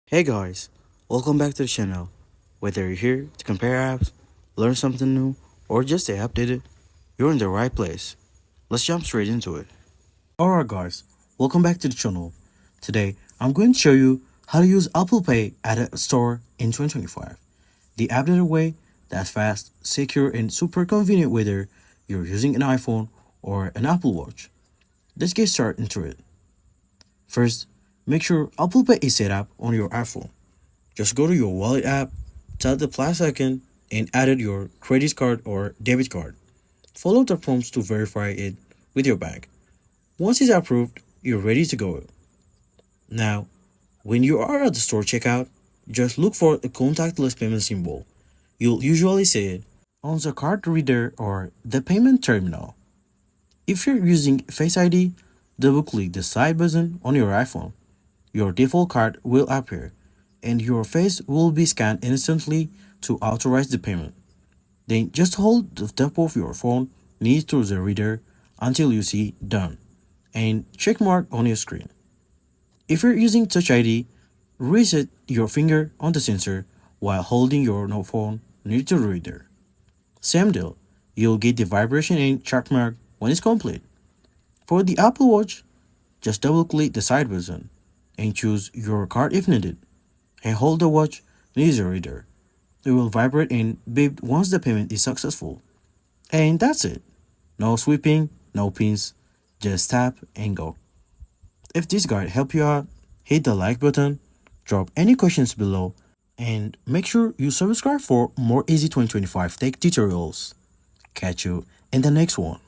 Hey guys, welcome back to the channel. Whether you're here to compare apps, learn something new, or just stay updated, you're in the right place. Let's jump straight into it. Alright guys, welcome back to the channel. Today, I'm going to show you how to use Apple Pay at a store in 2025. The updated way that's fast, secure, and super convenient whether you're using an iPhone or an Apple Watch. Let's get started into it. First, make sure Apple Pay is set up on your iPhone. Just go to your wallet app, tap the plus icon, and add your credit card or debit card. Follow the prompts to verify it with your bank. Once it's approved, you're ready to go. Now, when you are at the store checkout, just look for a contactless payment symbol. You'll usually see it on the card reader or the payment terminal. If you're using Face ID, double-click the side button on your iPhone. Your default card will appear, and your face will be scanned instantly to authorize the payment. Then just hold the top of your phone near to the reader until you see Done and check mark on your screen. If you're using Touch ID, reset your finger on the sensor while holding your phone near to the reader. Same deal, you'll get the vibration and check mark when it's complete. For the Apple Watch, just double-click the side button and choose your card if needed, and hold the watch near the reader. It will vibrate and beep once the payment is successful. And that's it. No sweeping, no pins, just tap and go. If this guide helped you out, hit the like button, drop any questions below, and make sure you subscribe for more easy 2025 tech tutorials. Catch you in the next one.